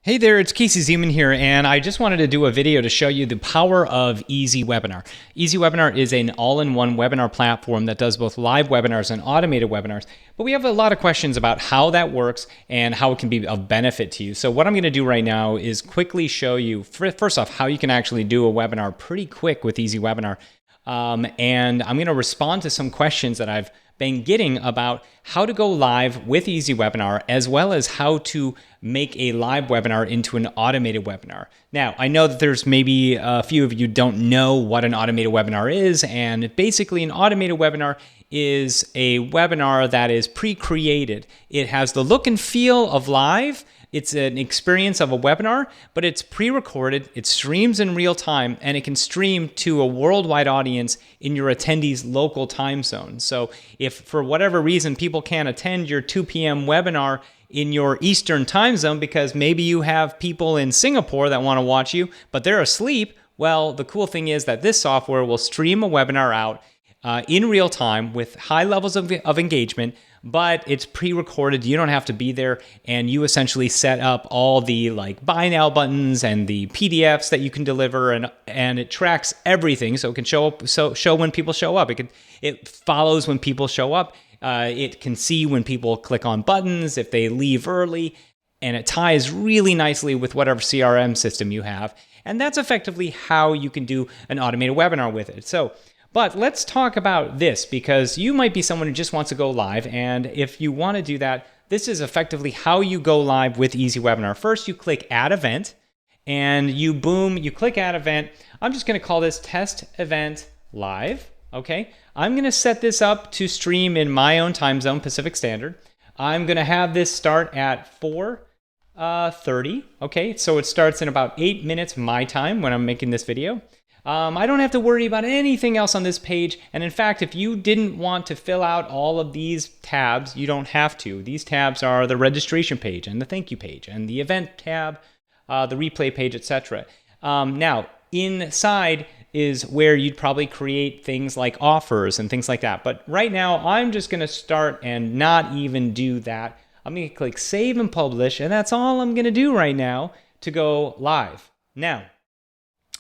Hey there, it's Casey Zeman here, and I just wanted to do a video to show you the power of EasyWebinar. EasyWebinar is an all-in-one webinar platform that does both live webinars and automated webinars, but we have a lot of questions about how that works and how it can be of benefit to you. So what I'm going to do right now is quickly show you, first off, how you can actually do a webinar pretty quick with EasyWebinar. And I'm going to respond to some questions that I've been getting about how to go live with EasyWebinar, as well as how to make a live webinar into an automated webinar. Now, I know that there's maybe a few of you don't know what an automated webinar is, and basically an automated webinar is a webinar that is pre-created. It has the look and feel of live. It's an experience of a webinar, but it's pre-recorded, it streams in real time, and it can stream to a worldwide audience in your attendees' local time zone. So if for whatever reason people can't attend your 2 p.m. webinar in your Eastern time zone because maybe you have people in Singapore that want to watch you, but they're asleep, well, the cool thing is that this software will stream a webinar out in real time with high levels of engagement, but it's pre-recorded. You don't have to be there, and you essentially set up all the buy now buttons and the PDFs that you can deliver, and it tracks everything, so it can show when people show up. It follows when people show up. It can see when people click on buttons, if they leave early, and it ties really nicely with whatever CRM system you have. And that's effectively how you can do an automated webinar with it. But let's talk about this, because you might be someone who just wants to go live, and if you want to do that, this is effectively how you go live with EasyWebinar. First, you click Add Event, and you click Add Event. I'm just going to call this Test Event Live, okay? I'm going to set this up to stream in my own time zone, Pacific Standard. I'm going to have this start at 4:30, okay? So it starts in about 8 minutes my time when I'm making this video. I don't have to worry about anything else on this page, and in fact, if you didn't want to fill out all of these tabs, you don't have to. These tabs are the registration page and the thank you page and the event tab, the replay page, etc. Now, inside is where you'd probably create things like offers and things like that, but right now, I'm just going to start and not even do that. I'm going to click Save and Publish, and that's all I'm going to do right now to go live. Now,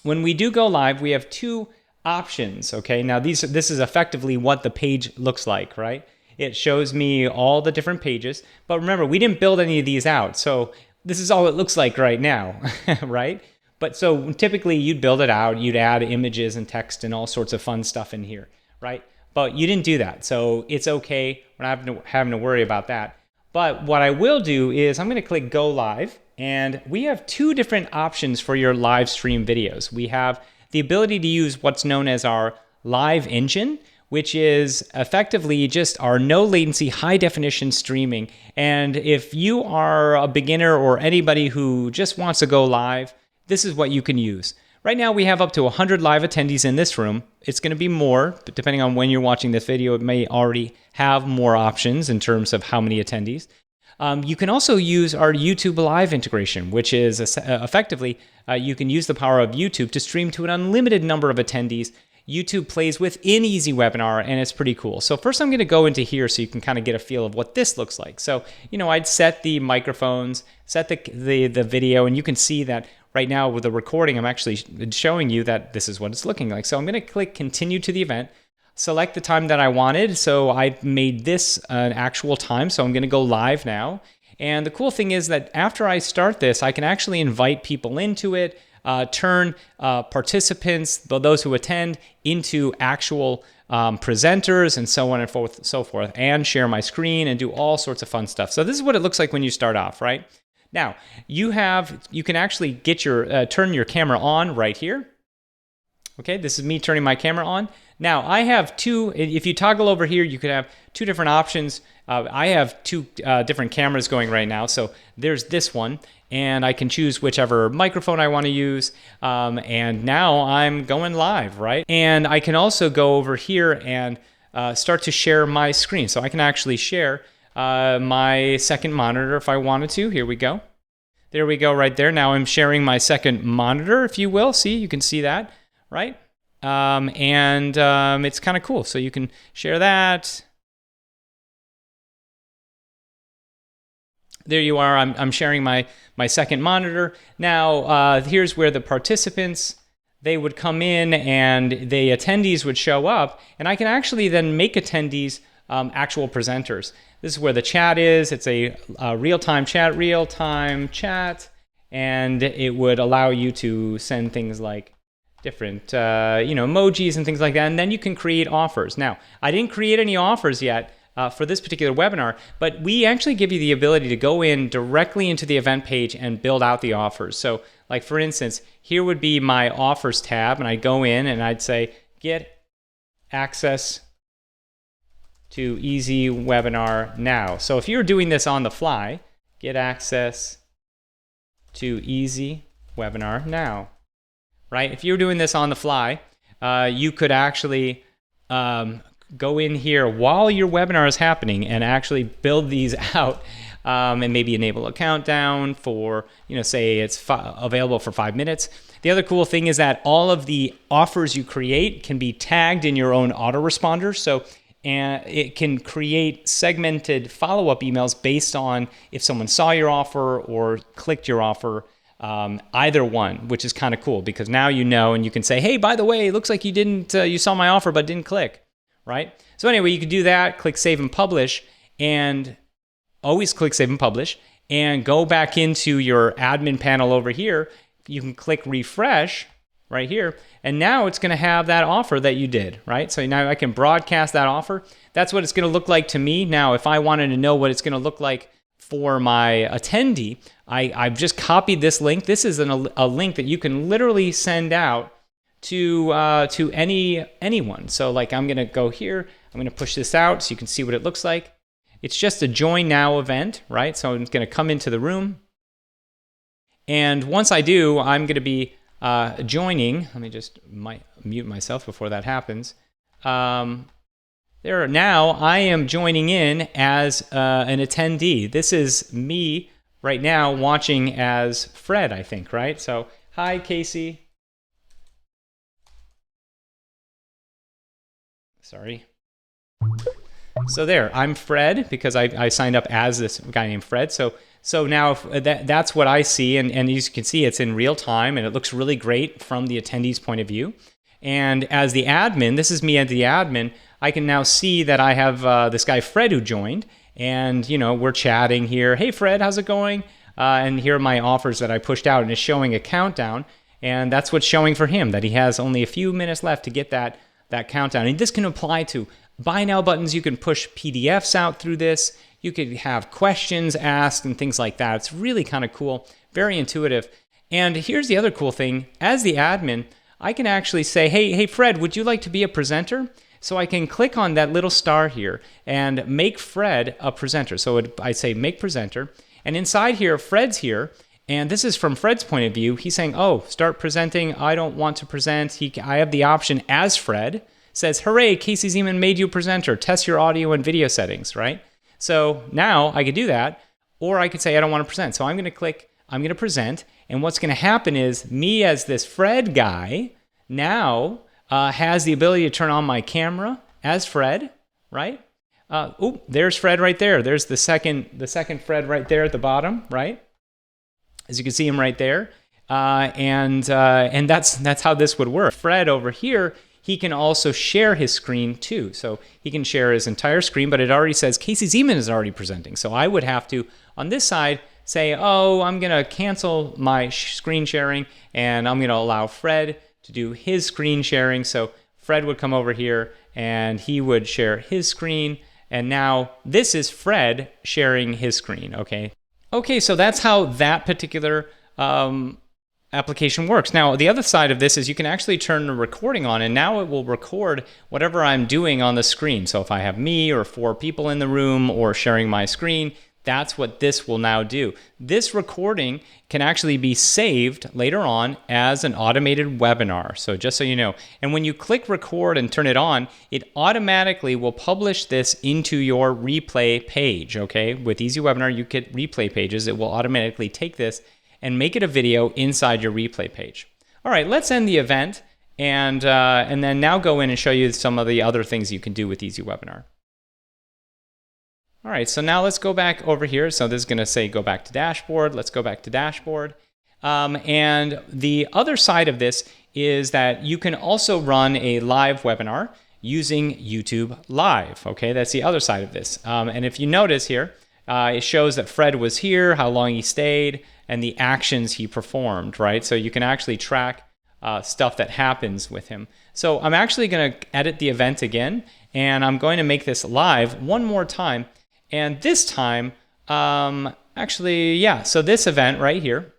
when we do go live, we have two options, okay? Now, this is effectively what the page looks like, right? It shows me all the different pages, but remember, we didn't build any of these out, so this is all it looks like right now, right? But so typically, you'd build it out, you'd add images and text and all sorts of fun stuff in here, right? But you didn't do that, so it's okay. We're not having to worry about that. But what I will do is I'm going to click Go Live, and we have two different options for your live stream videos. We have the ability to use what's known as our live engine, which is effectively just our no latency, high definition streaming. And if you are a beginner or anybody who just wants to go live, this is what you can use. Right now we have up to 100 live attendees in this room. It's going to be more, but depending on when you're watching this video, it may already have more options in terms of how many attendees. You can also use our YouTube Live integration, which is effectively, you can use the power of YouTube to stream to an unlimited number of attendees. YouTube plays within EasyWebinar, and it's pretty cool. So first I'm going to go into here so you can kind of get a feel of what this looks like. So, I'd set the microphones, set the video, and you can see that right now with the recording, I'm actually showing you that this is what it's looking like. So I'm going to click Continue to the event. Select the time that I wanted, so I made this an actual time, so I'm going to go live now. And the cool thing is that after I start this, I can actually invite people into it, turn participants, those who attend, into actual presenters, and so on and so forth, and share my screen and do all sorts of fun stuff. So this is what it looks like when you start off, right? Now, you can actually get turn your camera on right here. Okay, this is me turning my camera on. Now, I have two, if you toggle over here, you could have two different options. I have two different cameras going right now. So there's this one, and I can choose whichever microphone I want to use. And now I'm going live, right? And I can also go over here and start to share my screen. So I can actually share my second monitor if I wanted to. Here we go. There we go right there. Now I'm sharing my second monitor, if you will. See, you can see that, right? It's kind of cool. So you can share that. there you are. I'm sharing my second monitor. Now, here's where the participants, they would come in and the attendees would show up, and I can actually then make attendees actual presenters. This is where the chat is. It's a real-time chat, and it would allow you to send things like different emojis and things like that, and then you can create offers. Now, I didn't create any offers yet for this particular webinar, but we actually give you the ability to go in directly into the event page and build out the offers. So, like for instance, here would be my offers tab, and I'd go in and I'd say, get access to EasyWebinar now. So if you're doing this on the fly, get access to EasyWebinar now, right? If you're doing this on the fly, you could actually go in here while your webinar is happening and actually build these out, and maybe enable a countdown for, say it's available for 5 minutes. The other cool thing is that all of the offers you create can be tagged in your own autoresponder. So it can create segmented follow-up emails based on if someone saw your offer or clicked your offer, either one, which is kind of cool because now you know, and you can say, hey, by the way, it looks like you didn't, you saw my offer but didn't click, right? So anyway, you can do that, click Save and Publish, and always click Save and Publish, and go back into your admin panel over here. You can click Refresh right here, and now it's going to have that offer that you did, right? So now I can broadcast that offer. That's what it's going to look like to me. Now, if I wanted to know what it's going to look like for my attendee, I've just copied this link. This is a link that you can literally send out to anyone. So like I'm going to go here. I'm going to push this out so you can see what it looks like. It's just a join now event, right? So I'm going to come into the room. And once I do, I'm going to be joining. Let me just mute myself before that happens. Now I am joining in as an attendee. This is me right now watching as Fred, I think, right? So hi, Casey. Sorry. So there, I'm Fred because I signed up as this guy named Fred. So now that's what I see, and as you can see, it's in real time, and it looks really great from the attendee's point of view. And as the admin, this is me as the admin, I can now see that I have this guy Fred who joined, and we're chatting here. Hey Fred, how's it going? And here are my offers that I pushed out, and it's showing a countdown, and that's what's showing for him, that he has only a few minutes left to get that countdown. And this can apply to buy now buttons. You can push PDFs out through this. You could have questions asked and things like that. It's really kind of cool, very intuitive. And here's the other cool thing. As the admin, I can actually say, hey Fred, would you like to be a presenter? So I can click on that little star here and make Fred a presenter. So I say make presenter. And inside here, Fred's here. And this is from Fred's point of view. He's saying, oh, start presenting. I don't want to present. I have the option as Fred. Says, hooray, Casey Zeman made you a presenter. Test your audio and video settings, right? So now I could do that, or I could say I don't want to present. So I'm going to click, I'm going to present, and what's going to happen is me as this Fred guy now has the ability to turn on my camera as Fred, right? Oh, there's Fred right there. There's the second Fred right there at the bottom, right? As you can see him right there, and that's how this would work. Fred over here, he can also share his screen too. So he can share his entire screen, but it already says Casey Zeman is already presenting. So I would have to, on this side, say, oh, I'm going to cancel my screen sharing, and I'm going to allow Fred to do his screen sharing. So Fred would come over here, and he would share his screen. And now this is Fred sharing his screen, okay? Okay, so that's how that particular application works. Now, the other side of this is you can actually turn the recording on, and now it will record whatever I'm doing on the screen. So if I have me or 4 people in the room or sharing my screen, that's what this will now do. This recording can actually be saved later on as an automated webinar. So just so you know, and when you click record and turn it on, it automatically will publish this into your replay page, okay? With EasyWebinar, you get replay pages. It will automatically take this and make it a video inside your replay page. All right, let's end the event and then now go in and show you some of the other things you can do with EasyWebinar. All right, so now let's go back over here. So this is going to say go back to dashboard. Let's go back to dashboard. And the other side of this is that you can also run a live webinar using YouTube Live. Okay, that's the other side of this. And if you notice here, it shows that Fred was here, how long he stayed, and the actions he performed, right? So you can actually track stuff that happens with him. So I'm actually going to edit the event again, and I'm going to make this live one more time. And this time, actually, yeah, so this event right here,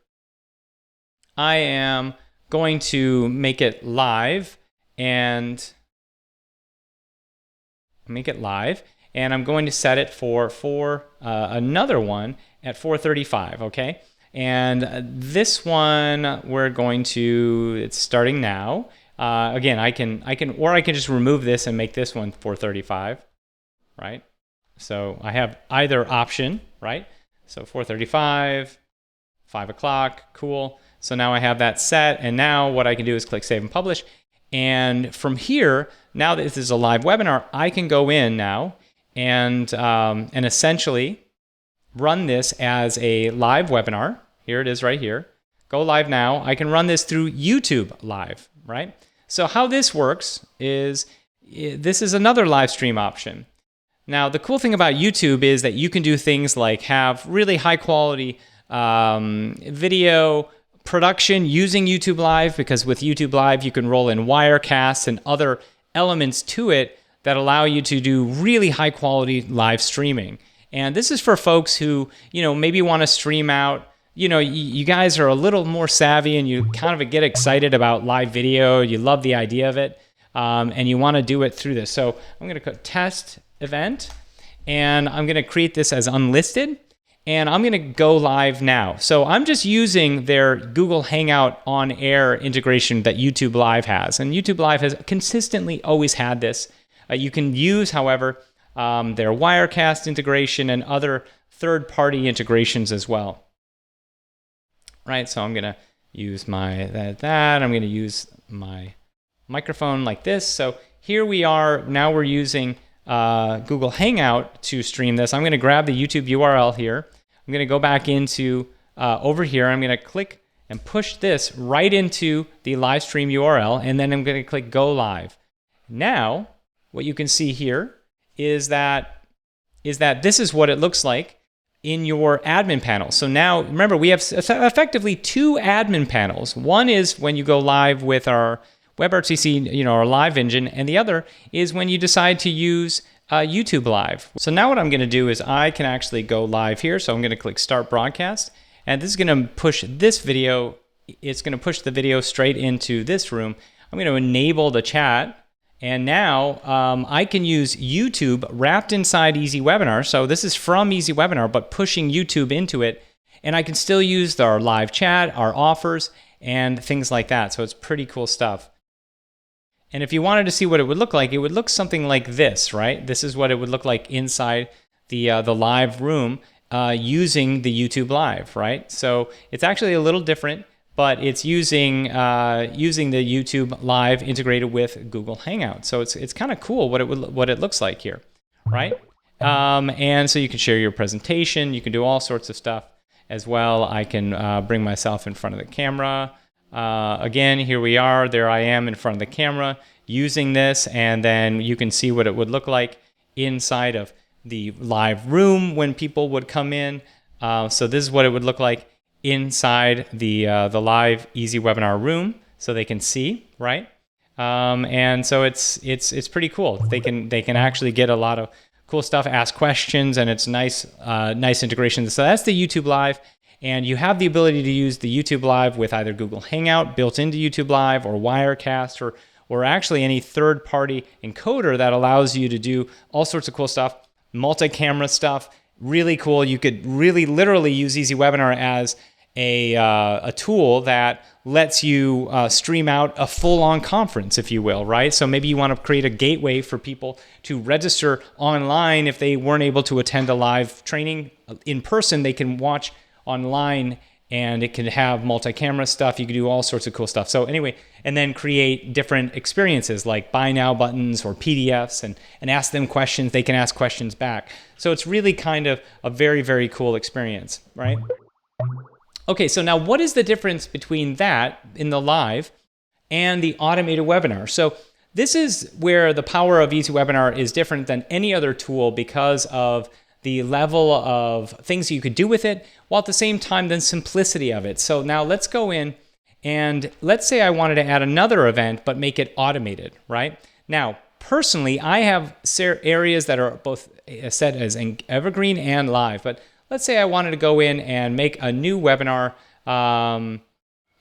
I am going to make it live and I'm going to set it for another one at 4:35, okay? And this one we're going to, it's starting now. Again, I can just remove this and make this one 4:35, right? So I have either option, right? So 4:35, 5 o'clock, cool. So now I have that set, and now what I can do is click Save and Publish. And from here, now that this is a live webinar, I can go in now and essentially run this as a live webinar. Here it is right here. Go live now. I can run this through YouTube Live, right? So how this works is, this is another live stream option. Now, the cool thing about YouTube is that you can do things like have really high quality video production using YouTube Live, because with YouTube Live, you can roll in Wirecasts and other elements to it that allow you to do really high quality live streaming. And this is for folks who, maybe want to stream out. You guys are a little more savvy and you kind of get excited about live video. You love the idea of it, and you want to do it through this. So I'm going to click test event, and I'm going to create this as unlisted, and I'm going to go live now. So I'm just using their Google Hangout on air integration that YouTube Live has. And YouTube Live has consistently always had this. You can use, however, their Wirecast integration and other third-party integrations as well. Right, so I'm going to use my that. I'm going to use my microphone like this. So here we are. Now we're using Google Hangout to stream this. I'm going to grab the YouTube URL here. I'm going to go back into over here. I'm going to click and push this right into the live stream URL, and then I'm going to click Go Live. Now, what you can see here is that this is what it looks like in your admin panel. So now, remember, we have effectively two admin panels. One is when you go live with our WebRTC, our live engine, and the other is when you decide to use YouTube Live. So now what I'm going to do is I can actually go live here. So I'm going to click Start Broadcast, and this is going to push this video. It's going to push the video straight into this room. I'm going to enable the chat, and now I can use YouTube wrapped inside EasyWebinar. So this is from EasyWebinar, but pushing YouTube into it, and I can still use our live chat, our offers, and things like that. So it's pretty cool stuff. And if you wanted to see what it would look like, it would look something like this, right? This is what it would look like inside the live room using the YouTube Live, right? So it's actually a little different, but it's using the YouTube Live integrated with Google Hangout. So it's kind of cool what it looks like here, right? And so you can share your presentation. You can do all sorts of stuff as well. I can bring myself in front of the camera. Again, here we are. There I am in front of the camera using this, and then you can see what it would look like inside of the live room when people would come in. So this is what it would look like inside the live EasyWebinar room, so they can see, right? And so it's pretty cool. They can actually get a lot of cool stuff, ask questions, and it's nice integration. So that's the YouTube Live. And you have the ability to use the YouTube Live with either Google Hangout built into YouTube Live, or Wirecast, or actually any third-party encoder that allows you to do all sorts of cool stuff, multi-camera stuff, really cool. You could really literally use EasyWebinar as a tool that lets you stream out a full-on conference, if you will, right? So maybe you want to create a gateway for people to register online if they weren't able to attend a live training in person. They can watch online and it can have multi-camera stuff. You can do all sorts of cool stuff. So anyway, and then create different experiences like buy now buttons or PDFs and ask them questions. They can ask questions back. So it's really kind of a very, very cool experience, right? Okay, so now what is the difference between that in the live and the automated webinar? So this is where the power of EasyWebinar is different than any other tool because of the level of things you could do with it, while at the same time the simplicity of it. So now let's go in and let's say I wanted to add another event but make it automated, right? Now, personally, I have areas that are both set as evergreen and live, but let's say I wanted to go in and make a new webinar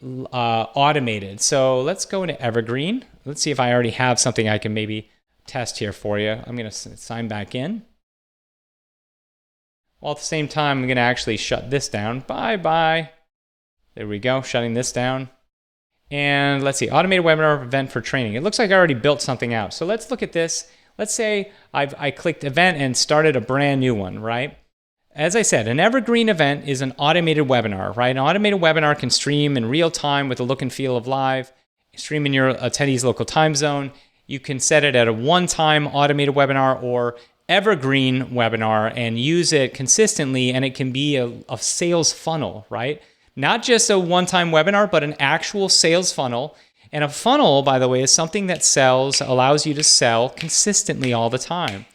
automated. So let's go into Evergreen. Let's see if I already have something I can maybe test here for you. I'm going to sign back in. While at the same time, I'm going to actually shut this down. Bye-bye. There we go, shutting this down. And let's see, automated webinar event for training. It looks like I already built something out. So let's look at this. Let's say I clicked event and started a brand new one, right? As I said, an evergreen event is an automated webinar, right? An automated webinar can stream in real time with the look and feel of live, stream in your attendee's local time zone. You can set it at a one-time automated webinar or evergreen webinar and use it consistently, and it can be a sales funnel, right? Not just a one-time webinar, but an actual sales funnel. And a funnel, by the way, is something that allows you to sell consistently all the time.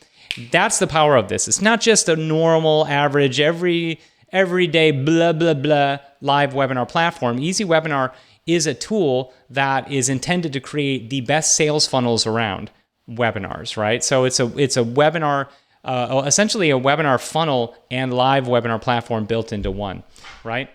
That's the power of this. It's not just a normal, average, everyday, blah, blah, blah live webinar platform. EasyWebinar is a tool that is intended to create the best sales funnels around webinars, right? So it's a webinar, essentially a webinar funnel and live webinar platform built into one, right?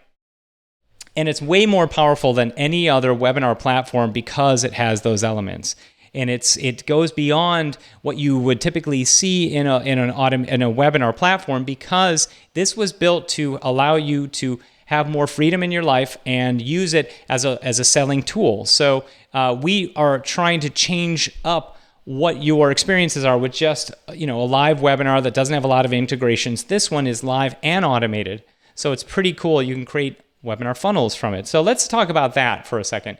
And it's way more powerful than any other webinar platform because it has those elements. And it goes beyond what you would typically see in a webinar platform, because this was built to allow you to have more freedom in your life and use it as a selling tool. So we are trying to change up what your experiences are with just a live webinar that doesn't have a lot of integrations. This one is live and automated, so it's pretty cool. You can create webinar funnels from it. So let's talk about that for a second.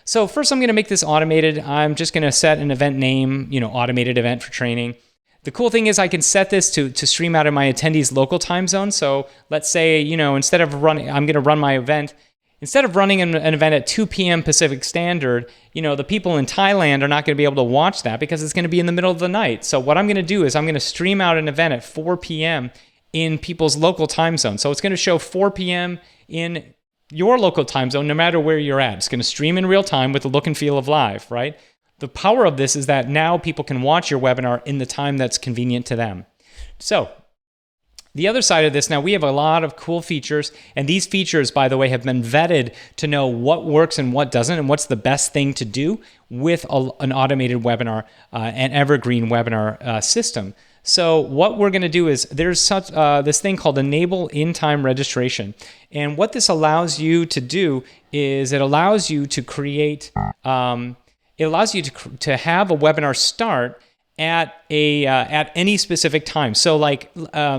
So first, I'm going to make this automated. I'm just going to set an event name, automated event for training. The cool thing is I can set this to stream out of my attendees' local time zone. So let's say, instead of running, I'm going to run my event. Instead of running an event at 2 p.m. Pacific Standard, the people in Thailand are not going to be able to watch that because it's going to be in the middle of the night. So what I'm going to do is I'm going to stream out an event at 4 p.m. in people's local time zone. So it's going to show 4 p.m. in your local time zone, no matter where you're at. It's going to stream in real time with the look and feel of live, right? The power of this is that now people can watch your webinar in the time that's convenient to them. So the other side of this, now we have a lot of cool features, and these features, by the way, have been vetted to know what works and what doesn't, and what's the best thing to do with an automated webinar, an evergreen webinar system. So what we're going to do is there's this thing called enable in-time registration. And what this allows you to do is it allows you to create, to have a webinar start at any specific time. So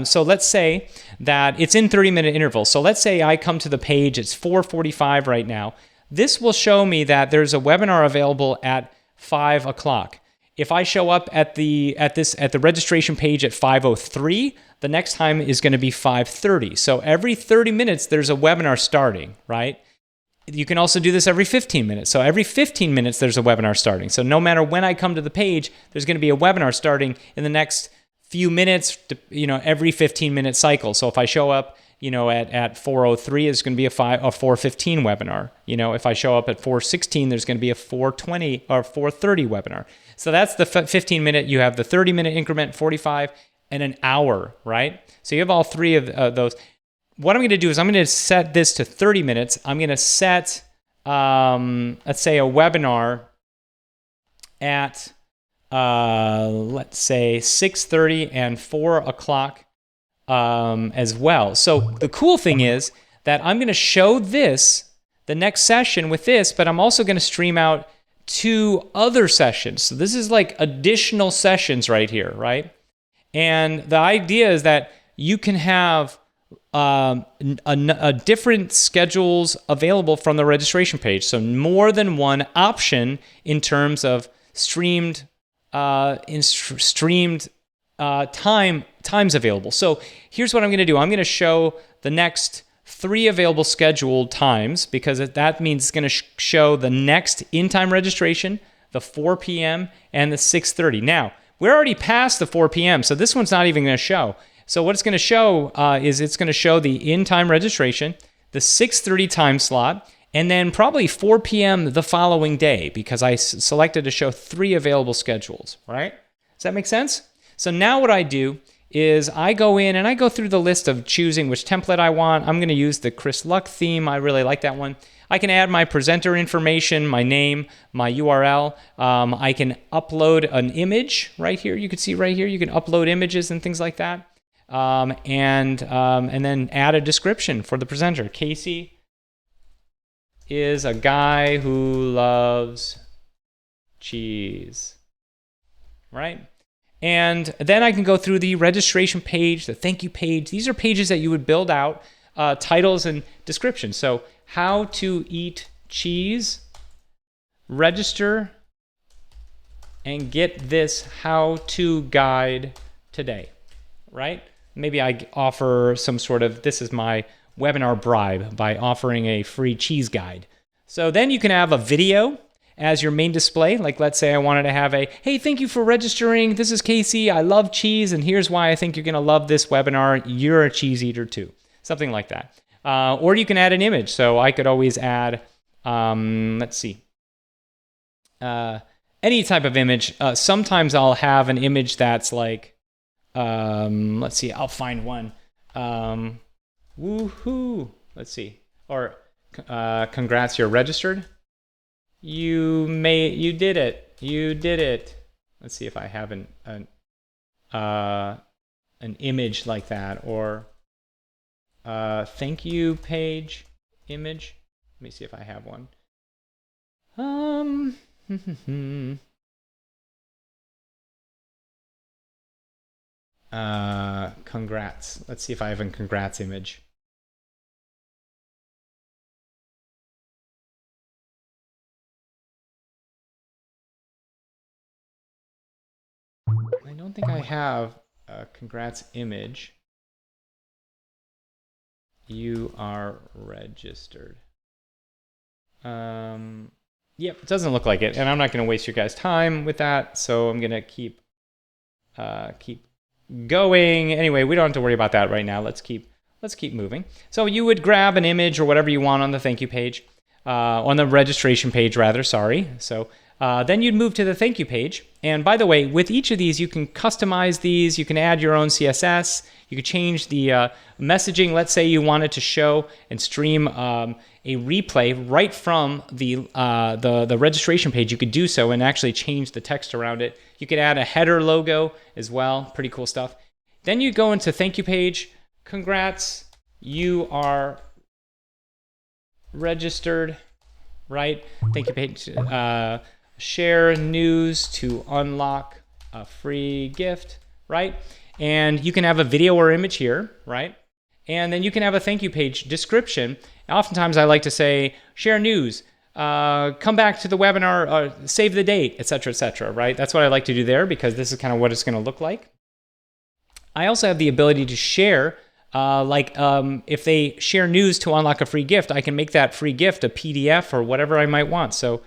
so let's say that it's in 30-minute intervals. So let's say I come to the page, it's 4:45 right now. This will show me that there's a webinar available at 5 o'clock. If I show up at the registration page at 5:03, the next time is going to be 5:30. So every 30 minutes there's a webinar starting, right? You can also do this every 15 minutes. So every 15 minutes there's a webinar starting. So no matter when I come to the page, there's going to be a webinar starting in the next few minutes, every 15-minute cycle. So if I show up, at 4:03, it's going to be a 4:15 webinar. If I show up at 4:16, there's going to be a 4:20 or 4:30 webinar. So that's the 15-minute. You have the 30-minute increment, 45, and an hour, right? So you have all three of those. What I'm going to do is I'm going to set this to 30 minutes. I'm going to set, let's say, a webinar at, let's say, 6:30 and 4 o'clock as well. So the cool thing is that I'm going to show the next session with this, but I'm also going to stream out 2 other sessions. So this is like additional sessions right here, right? And the idea is that you can have different schedules available from the registration page. So more than one option in terms of streamed times available. So here's what I'm going to do. I'm going to show the next 3 available scheduled times, because that means it's going to show the next in-time registration, the 4 p.m. and the 6:30. Now, we're already past the 4 p.m., so this one's not even going to show. So what it's going to show is it's going to show the in-time registration, the 6:30 time slot, and then probably 4 p.m. the following day, because I selected to show 3 available schedules, right? Does that make sense? So now what I do is I go in and I go through the list of choosing which template I want. I'm going to use the Chris Luck theme. I really like that one. I can add my presenter information, my name, my URL. I can upload an image right here. You can see right here, you can upload images and things like that. And then add a description for the presenter. Casey is a guy who loves cheese, right? And then I can go through the registration page, the thank you page. These are pages that you would build out, titles and descriptions. So how to eat cheese, register, and get this how-to guide today, right? Maybe I offer some sort of, this is my webinar bribe by offering a free cheese guide. So then you can have a video as your main display. Like, let's say I wanted to have a, hey, thank you for registering. This is Casey. I love cheese, and here's why I think you're going to love this webinar. You're a cheese eater too. Something like that. Or you can add an image. So I could always add, let's see, any type of image. Sometimes I'll have an image that's like, let's see, I'll find one. Woohoo. Let's see. Or congrats, you're registered. You did it. You did it. Let's see if I have an image like that, or thank you page image. Let me see if I have one. Congrats. Let's see if I have a congrats image. I don't think I have a congrats image. You are registered. Yep, it doesn't look like it, and I'm not going to waste your guys' time with that, so I'm going to keep going. Anyway, we don't have to worry about that right now. Let's keep moving. So you would grab an image or whatever you want on the thank you page, on the registration page rather, sorry. So then you'd move to the thank you page. And by the way, with each of these, you can customize these. You can add your own CSS. You could change the messaging. Let's say you wanted to show and stream a replay right from the registration page. You could do so and actually change the text around it. You could add a header logo as well. Pretty cool stuff. Then you go into thank you page. Congrats, you are registered, right? Thank you page. Share news to unlock a free gift, right? And you can have a video or image here, right? And then you can have a thank you page description. Oftentimes I like to say, share news, come back to the webinar, save the date, etc., right? That's what I like to do there, because this is kind of what it's going to look like. I also have the ability to share, if they share news to unlock a free gift, I can make that free gift a PDF or whatever I might want. So,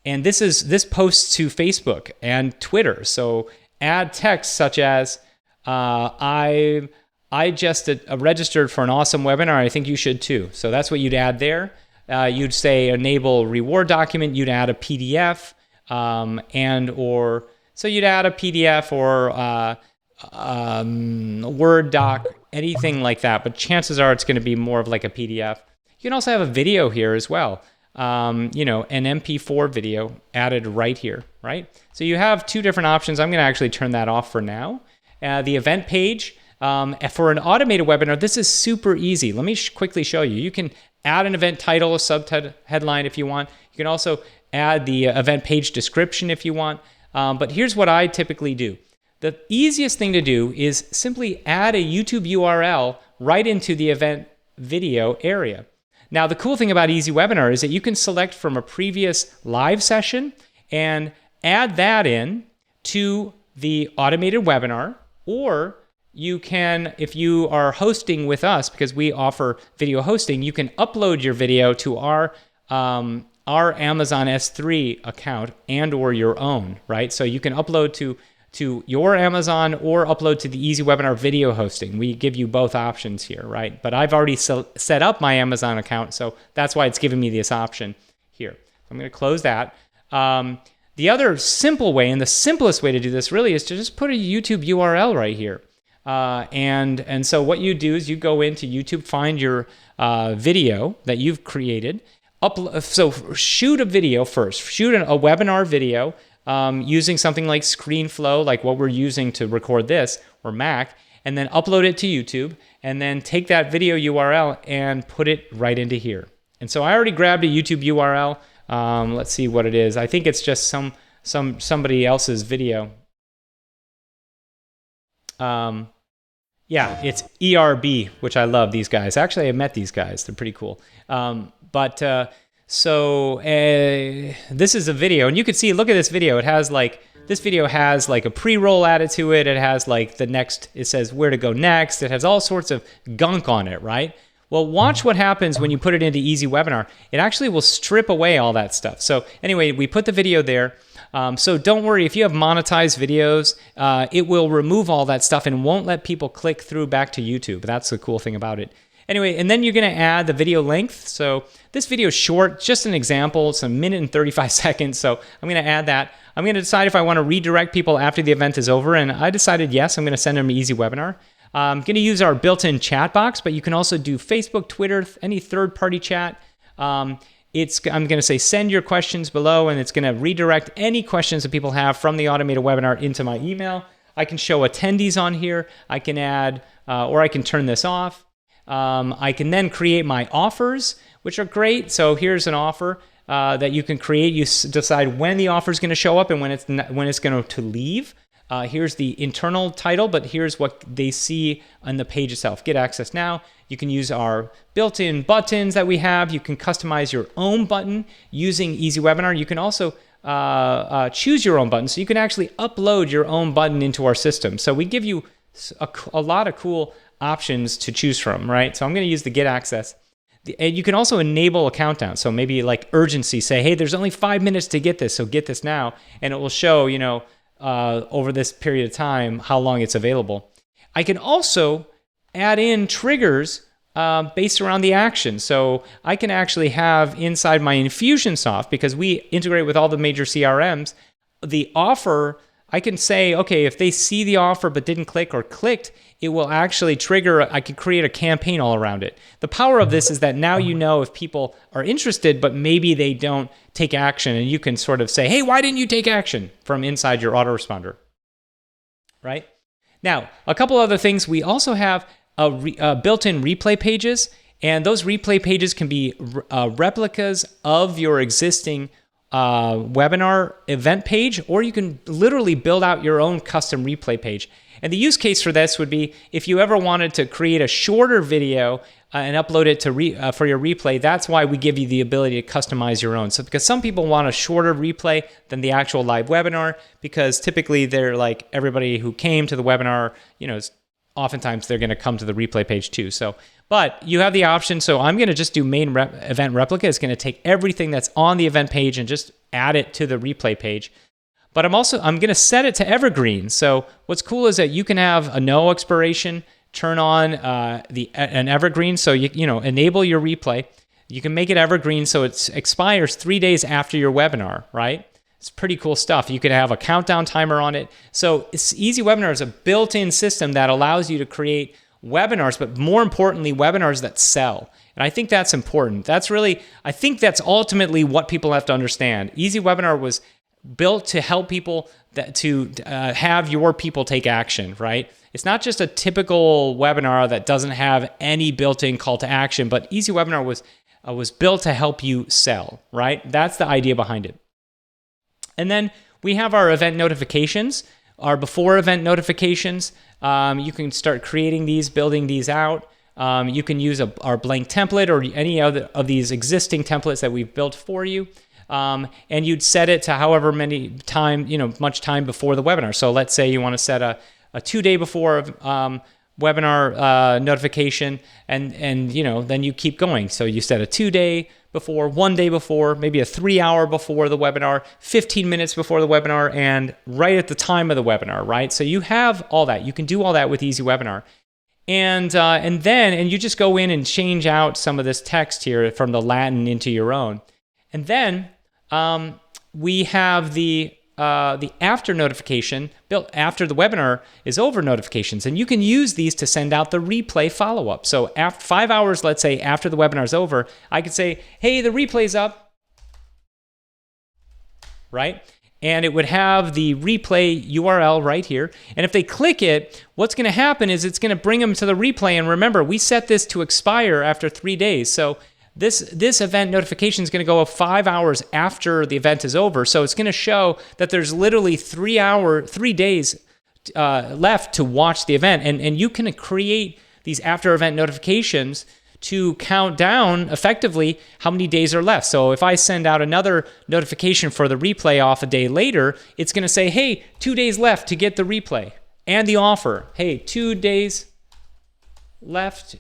and this posts to Facebook and Twitter. So add text such as, I just registered for an awesome webinar. I think you should too. So that's what you'd add there. You'd say enable reward document. You'd add a PDF, so you'd add a PDF or a Word doc, anything like that. But chances are it's going to be more of like a PDF. You can also have a video here as well. An MP4 video added right here, right? So you have two different options. I'm going to actually turn that off for now. The event page, for an automated webinar, this is super easy. Let me quickly show you. You can add an event title, a headline if you want. You can also add the event page description if you want. But here's what I typically do. The easiest thing to do is simply add a YouTube URL right into the event video area. Now, the cool thing about EasyWebinar is that you can select from a previous live session and add that in to the automated webinar, or you can, if you are hosting with us, because we offer video hosting, you can upload your video to our Amazon S3 account and or your own, right? So you can upload to your Amazon or upload to the EasyWebinar video hosting. We give you both options here, right? But I've already set up my Amazon account, so that's why it's giving me this option here. I'm going to close that. The other simple way, and the simplest way to do this really, is to just put a YouTube URL right here. And so what you do is you go into YouTube, find your video that you've created. So shoot a video first. Shoot a webinar video using something like ScreenFlow, like what we're using to record this, or Mac, and then upload it to YouTube, and then take that video URL and put it right into here. And so I already grabbed a YouTube URL. Let's see what it is. I think it's just somebody else's video. Yeah, it's ERB, which I love these guys. Actually, I met these guys. They're pretty cool. This is a video, and you can see, look at this video. This video has like a pre-roll added to it. It has like it says where to go next. It has all sorts of gunk on it, right? Well, watch what happens when you put it into EasyWebinar. It actually will strip away all that stuff. So anyway, we put the video there. So don't worry, if you have monetized videos, it will remove all that stuff and won't let people click through back to YouTube. That's the cool thing about it. Anyway, and then you're going to add the video length. So this video is short, just an example. It's 1 minute and 35 seconds. So I'm going to add that. I'm going to decide if I want to redirect people after the event is over. And I decided yes, I'm going to send them to EasyWebinar. I'm going to use our built-in chat box, but you can also do Facebook, Twitter, any third-party chat. I'm going to say send your questions below, and it's going to redirect any questions that people have from the automated webinar into my email. I can show attendees on here. I can add, or I can turn this off. I can then create my offers, which are great. So here's an offer that you can create. You decide when the offer is going to show up and when it's going to leave. Here's the internal title, but here's what they see on the page itself. Get access now. You can use our built-in buttons that we have. You can customize your own button using EasyWebinar. You can also choose your own button, so you can actually upload your own button into our system. So we give you a lot of cool options to choose from, right? So I'm going to use the get access. And you can also enable a countdown. So maybe like urgency, say, hey, there's only 5 minutes to get this, so get this now. And it will show, over this period of time, how long it's available. I can also add in triggers based around the action. So I can actually have inside my Infusionsoft, because we integrate with all the major CRMs, the offer, I can say, okay, if they see the offer but didn't click or clicked, it will actually trigger, I could create a campaign all around it. The power of this is that now you know if people are interested, but maybe they don't take action, and you can sort of say, hey, why didn't you take action, from inside your autoresponder, right? Now, a couple other things. We also have built-in replay pages, and those replay pages can be replicas of your existing webinar event page, or you can literally build out your own custom replay page. And the use case for this would be if you ever wanted to create a shorter video and upload it to for your replay. That's why we give you the ability to customize your own. So because some people want a shorter replay than the actual live webinar, because typically they're like, everybody who came to the webinar, oftentimes they're going to come to the replay page too. So, but you have the option. So I'm going to just do main event replica. It's going to take everything that's on the event page and just add it to the replay page. But I'm going to set it to evergreen. So what's cool is that you can have a no expiration, turn on an evergreen. So you enable your replay. You can make it evergreen so it expires 3 days after your webinar, right? It's pretty cool stuff. You could have a countdown timer on it. So EasyWebinar is a built-in system that allows you to create webinars, but more importantly, webinars that sell. And I think that's important. I think that's ultimately what people have to understand. EasyWebinar was built to help people to have your people take action, right? It's not just a typical webinar that doesn't have any built-in call to action, but EasyWebinar was built to help you sell, right? That's the idea behind it. And then we have our event notifications, our before event notifications. You can start creating these, building these out. You can use our blank template or any other of these existing templates that we've built for you. And you'd set it to however much time before the webinar. So let's say you want to set a 2-day before webinar notification, and then you keep going. So you set a 2-day before, 1 day before, maybe a 3-hour before the webinar, 15 minutes before the webinar, and right at the time of the webinar, right? So you have all that. You can do all that with EasyWebinar. And you just go in and change out some of this text here from the Latin into your own. And then we have the after notification built after the webinar is over notifications, and you can use these to send out the replay follow-up. So after 5 hours, let's say after the webinar is over, I could say, hey, the replay's up, right? And it would have the replay URL right here. And if they click it, what's going to happen is it's going to bring them to the replay. And remember, we set this to expire after 3 days. So this event notification is going to go up 5 hours after the event is over. So it's going to show that there's literally 3 days left to watch the event. And you can create these after event notifications to count down effectively how many days are left. So if I send out another notification for the replay off a day later, it's going to say, hey, 2 days left to get the replay and the offer. Hey, 2 days left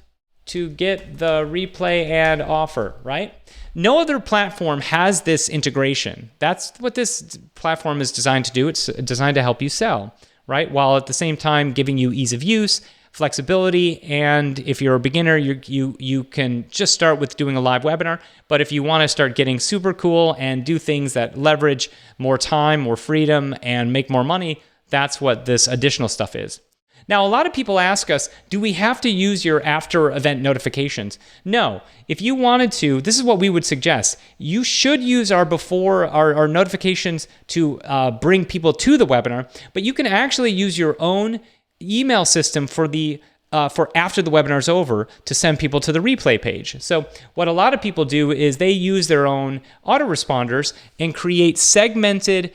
to get the replay and offer, right? No other platform has this integration. That's what this platform is designed to do. It's designed to help you sell, right? While at the same time giving you ease of use, flexibility, and if you're a beginner, you can just start with doing a live webinar. But if you want to start getting super cool and do things that leverage more time, more freedom, and make more money, that's what this additional stuff is. Now, a lot of people ask us, do we have to use your after event notifications? No. If you wanted to, this is what we would suggest. You should use our notifications to bring people to the webinar, but you can actually use your own email system for after the webinar is over to send people to the replay page. So what a lot of people do is they use their own autoresponders and create segmented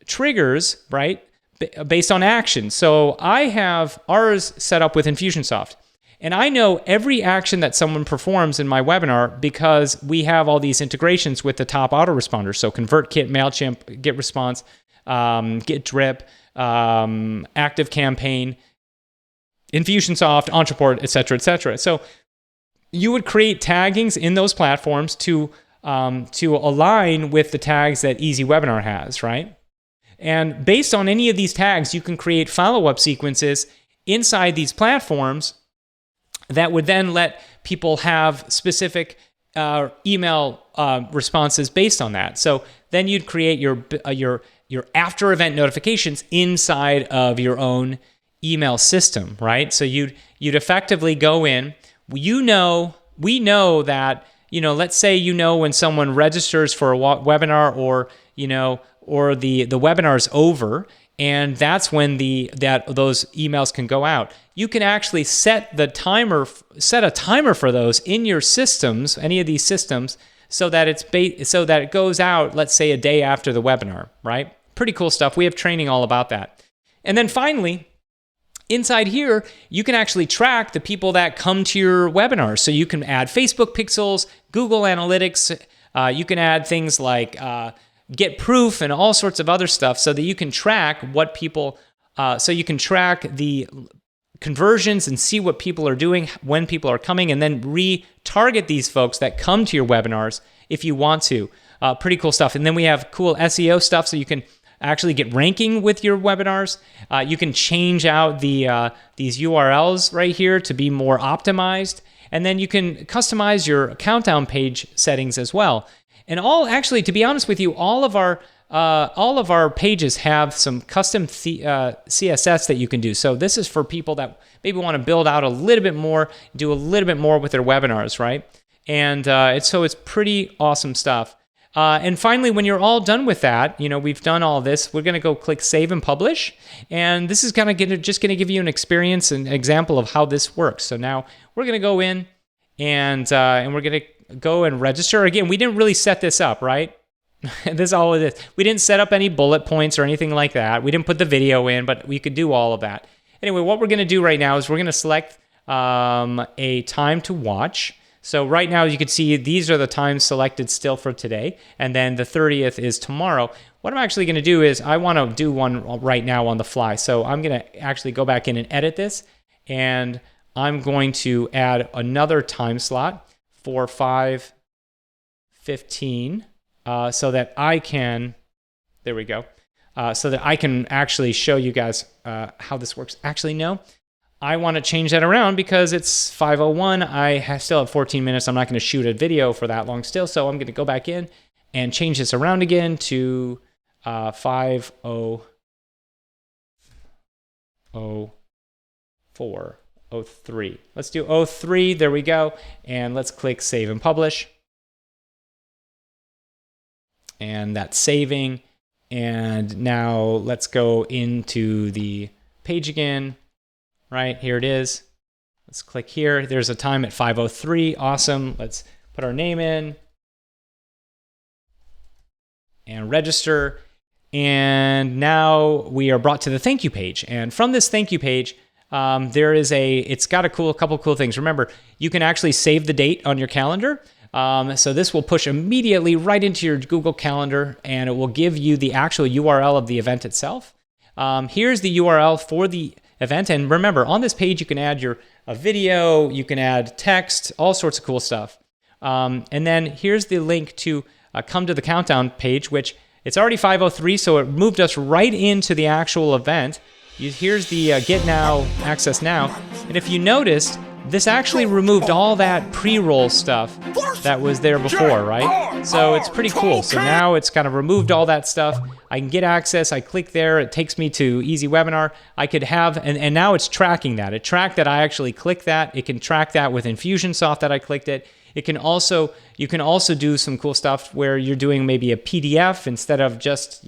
triggers, right, based on action. So I have ours set up with Infusionsoft, and I know every action that someone performs in my webinar because we have all these integrations with the top autoresponders. So ConvertKit, MailChimp, GetResponse, GetDrip, ActiveCampaign, Infusionsoft, Entreport, etc., etc. So you would create taggings in those platforms to align with the tags that EasyWebinar has, right? And based on any of these tags, you can create follow-up sequences inside these platforms that would then let people have specific email responses based on that. So then you'd create your after event notifications inside of your own email system, right? So you'd effectively go in. We know that, let's say when someone registers for a webinar, or the webinar is over, and that's when those emails can go out. You can actually set a timer for those in your systems, any of these systems, so that it goes out, let's say, a day after the webinar, right? Pretty cool stuff. We have training all about that. And then finally, inside here, you can actually track the people that come to your webinars. So you can add Facebook pixels, Google Analytics. You can add things like Get Proof and all sorts of other stuff, so that you can track what people. So you can track the conversions and see what people are doing when people are coming, and then retarget these folks that come to your webinars if you want to. Pretty cool stuff. And then we have cool SEO stuff, so you can actually get ranking with your webinars. You can change out these URLs right here to be more optimized, and then you can customize your countdown page settings as well. And actually, to be honest with you, all of our pages have some custom CSS that you can do. So this is for people that maybe want to build out a little bit more, do a little bit more with their webinars, right? And it's pretty awesome stuff. And finally, when you're all done with that, we've done all this, we're going to go click Save and Publish. And this is just going to give you an experience and example of how this works. So now we're going to go in and we're going to go and register. Again, we didn't really set this up, right? This is all of this. We didn't set up any bullet points or anything like that. We didn't put the video in, but we could do all of that. Anyway, what we're going to do right now is we're going to select a time to watch. So right now you can see these are the times selected still for today, and then the 30th is tomorrow. What I'm actually going to do is I want to do one right now on the fly. So I'm going to actually go back in and edit this, and I'm going to add another time slot for 5:15 so that I can, there we go, so that I can actually show you guys how this works. Actually, no. I want to change that around because it's 5:01. I still have 14 minutes. I'm not going to shoot a video for that long still. So I'm going to go back in and change this around again to 5:04:03. Let's do 03. There we go. And let's click Save and Publish. And that's saving. And now let's go into the page again. Right, here it is. Let's click here. There's a time at 5:03. Awesome. Let's put our name in and register. And now we are brought to the thank you page. And from this thank you page, it's got a couple cool things. Remember, you can actually save the date on your calendar. So this will push immediately right into your Google Calendar, and it will give you the actual URL of the event itself. Here's the URL for the event, and remember, on this page you can add a video, you can add text, all sorts of cool stuff. And then here's the link to come to the countdown page, which it's already 5:03, so it moved us right into the actual event. Here's the Get Now, Access Now, and if you noticed, this actually removed all that pre-roll stuff that was there before, right? So it's pretty cool. So now it's kind of removed all that stuff. I can get access. I click there. It takes me to EasyWebinar. I could have, and now it's tracking that. It tracked that I actually clicked that. It can track that with Infusionsoft that I clicked it. You can also do some cool stuff where you're doing maybe a PDF instead of just,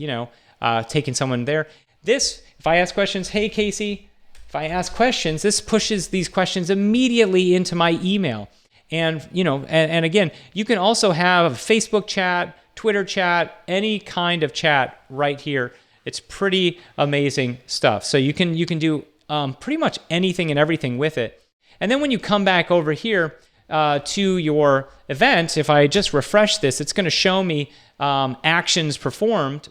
taking someone there. This, if I ask questions, hey, Casey, if I ask questions, this pushes these questions immediately into my email. And, and again, you can also have Facebook chat, Twitter chat, any kind of chat right here. It's pretty amazing stuff. So you can do pretty much anything and everything with it. And then when you come back over here to your event, if I just refresh this, it's going to show me actions performed.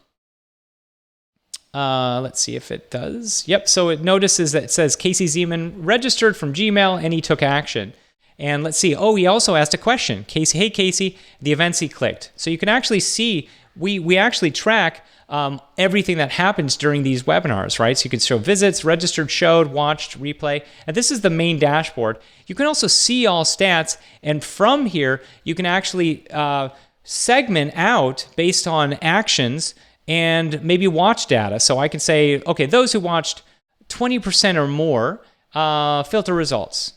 Let's see if it does. Yep, so it notices that it says Casey Zeman registered from Gmail and he took action. And let's see, he also asked a question. Casey, hey Casey, the events he clicked. So you can actually see, we actually track everything that happens during these webinars, right? So you can show visits, registered, showed, watched, replay. And this is the main dashboard. You can also see all stats. And from here, you can actually segment out based on actions and maybe watch data. So I can say, okay, those who watched 20% or more, filter results.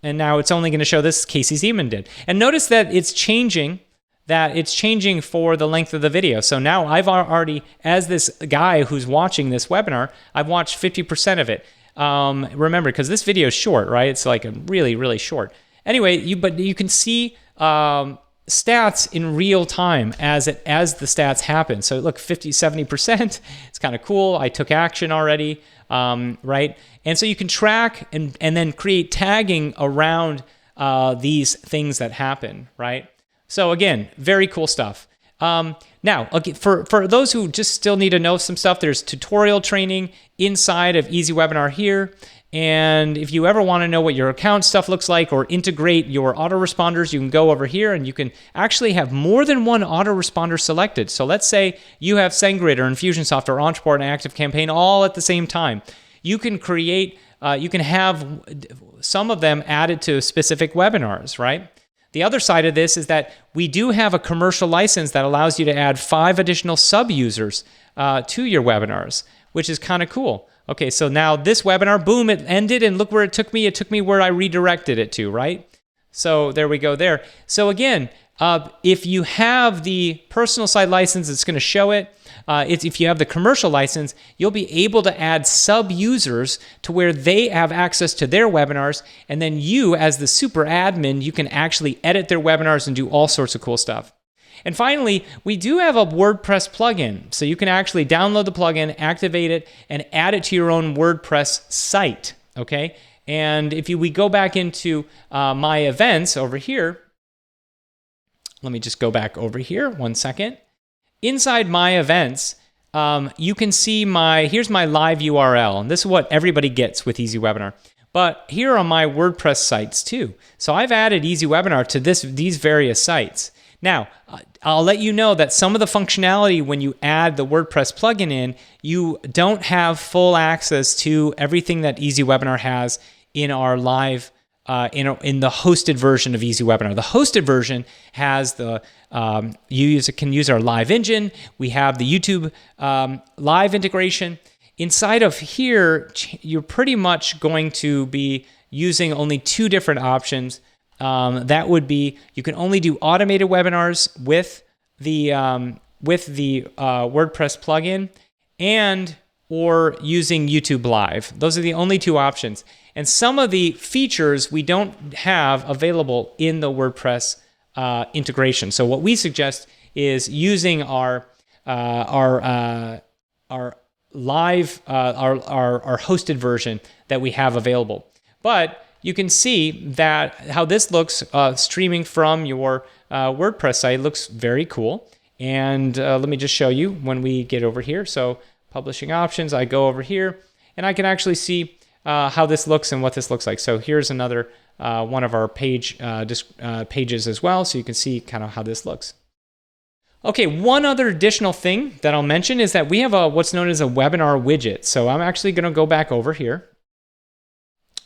And now it's only going to show this Casey Zeman did. And notice that it's changing for the length of the video. So now I've already, as this guy who's watching this webinar, I've watched 50% of it. Remember, because this video is short, right? It's like a really, really short. Anyway, but you can see stats in real time as the stats happen. So look, 50-70%, it's kind of cool. I took action already, right? And so you can track and then create tagging around these things that happen, right? So again, very cool stuff. Now, okay, for those who just still need to know some stuff, there's tutorial training inside of EasyWebinar here. And if you ever want to know what your account stuff looks like or integrate your autoresponders, you can go over here and you can actually have more than one autoresponder selected. So let's say you have SendGrid or Infusionsoft or Entreport and ActiveCampaign all at the same time. You can create, you can have some of them added to specific webinars, right? The other side of this is that we do have a commercial license that allows you to add 5 additional sub-users to your webinars, which is kind of cool. Okay, so now this webinar, boom, it ended, and look where it took me. It took me where I redirected it to, right? So there we go there. So again, if you have the personal site license, it's going to show it. If you have the commercial license, you'll be able to add sub-users to where they have access to their webinars, and then you, as the super admin, you can actually edit their webinars and do all sorts of cool stuff. And finally, we do have a WordPress plugin. So you can actually download the plugin, activate it, and add it to your own WordPress site, okay? And if we go back into my events over here, let me just go back over here 1 second. Inside my events, you can see here's my live URL, and this is what everybody gets with EasyWebinar. But here are my WordPress sites too. So I've added EasyWebinar to these various sites. Now, I'll let you know that some of the functionality when you add the WordPress plugin in, you don't have full access to everything that EasyWebinar has in our live, in the hosted version of EasyWebinar. The hosted version has you can use our live engine. We have the YouTube live integration. Inside of here, you're pretty much going to be using only 2 different options. That would be, you can only do automated webinars with the WordPress plugin, or using YouTube Live. Those are the only 2 options. And some of the features we don't have available in the WordPress integration. So what we suggest is using our live, our hosted version that we have available. But you can see that how this looks streaming from your WordPress site looks very cool. And let me just show you when we get over here. So publishing options, I go over here, and I can actually see how this looks and what this looks like. So here's another one of our pages as well, so you can see kind of how this looks. Okay, one other additional thing that I'll mention is that we have what's known as a webinar widget. So I'm actually going to go back over here.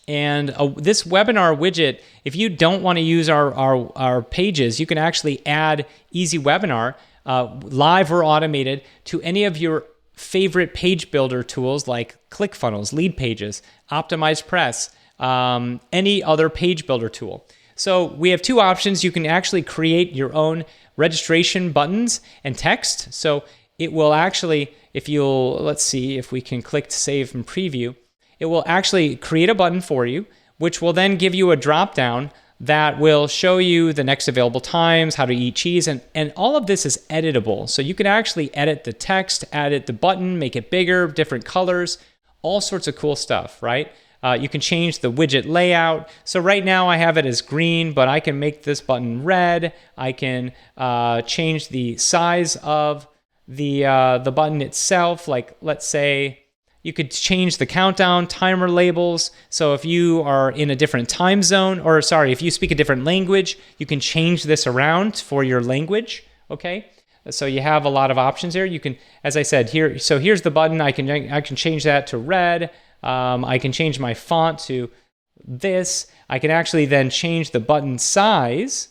And this webinar widget, if you don't want to use our pages, you can actually add EasyWebinar, live or automated, to any of your favorite page builder tools like ClickFunnels, Lead Pages, Optimized Press, any other page builder tool. So we have 2 options. You can actually create your own registration buttons and text. So it will actually, let's see if we can click to save and preview. It will actually create a button for you, which will then give you a drop-down that will show you the next available times, how to eat cheese, and all of this is editable. So you can actually edit the text, edit the button, make it bigger, different colors, all sorts of cool stuff, right? You can change the widget layout. So right now I have it as green, but I can make this button red. I can change the size of the button itself. Like, let's say, you could change the countdown timer labels. So if you are in a different time zone, or sorry, if you speak a different language, you can change this around for your language, okay? So you have a lot of options here. You can, as I said, here, so here's the button. I can change that to red. I can change my font to this. I can actually then change the button size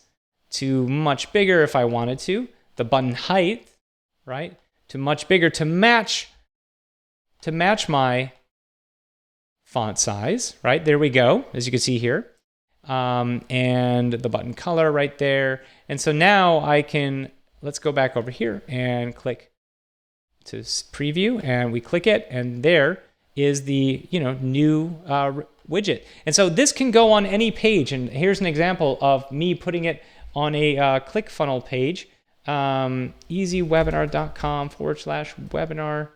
to much bigger if I wanted to. The button height, right, to much bigger to match my font size, right? There we go, as you can see here. And the button color right there. And so now I can, let's go back over here and click to preview, and we click it, and there is the new widget. And so this can go on any page. And here's an example of me putting it on a ClickFunnels page, easywebinar.com/webinar.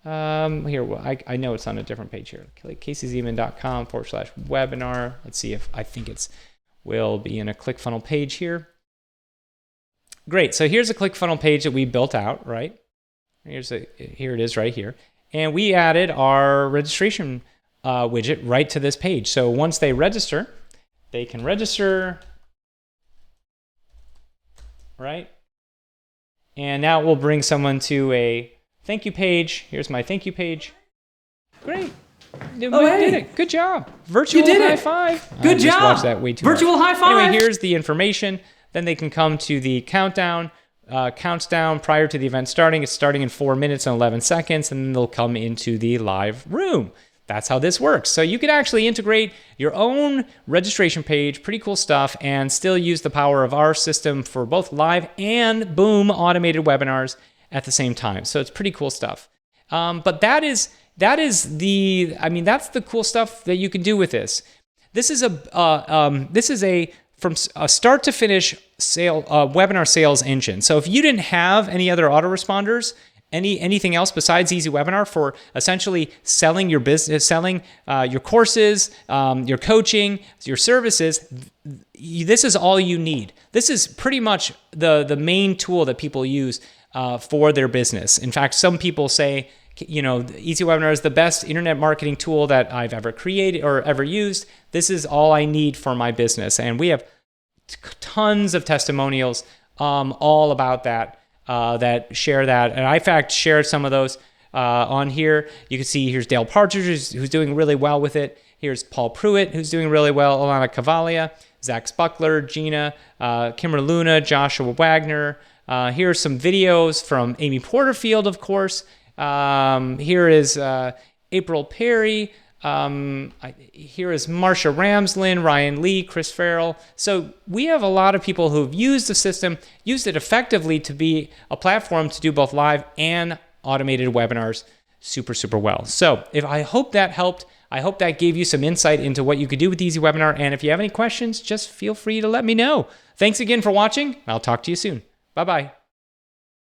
Here, I know it's on a different page here. CaseyZeman.com/webinar. Let's see if I think will be in a ClickFunnels page here. Great. So here's a ClickFunnels page that we built out, right? Here it is right here. And we added our registration widget right to this page. So once they register, they can register, right? And now it will bring someone to a thank you page. Here's my thank you page. Great. We did it. Good job. Virtual high five. Good job. Just watched that way too much. Virtual high five. Anyway, here's the information. Then they can come to the countdown. Counts down prior to the event starting. It's starting in 4 minutes and 11 seconds, and then they'll come into the live room. That's how this works. So you can actually integrate your own registration page, pretty cool stuff, and still use the power of our system for both live and boom automated webinars at the same time. So it's pretty cool stuff. But that's the cool stuff that you can do with this. This is a from a start to finish webinar sales engine. So if you didn't have any other autoresponders anything else besides EasyWebinar for essentially selling your business, selling your courses, your coaching, your services, this is all you need. This is pretty much the main tool that people use for their business. In fact, some people say, EasyWebinar is the best internet marketing tool that I've ever created or ever used. This is all I need for my business. And we have tons of testimonials all about that, that share that. And I, in fact, shared some of those on here. You can see here's Dale Partridge, who's doing really well with it. Here's Paul Pruitt, who's doing really well. Alana Cavalia, Zach Spuckler, Gina, Kimmer Luna, Joshua Wagner. Here's some videos from Amy Porterfield, of course. Here is April Perry. Here is Marsha Ramslin, Ryan Lee, Chris Farrell. So we have a lot of people who've used the system, used it effectively to be a platform to do both live and automated webinars super, super well. So I hope that helped. I hope that gave you some insight into what you could do with EasyWebinar. And if you have any questions, just feel free to let me know. Thanks again for watching. I'll talk to you soon. Bye-bye.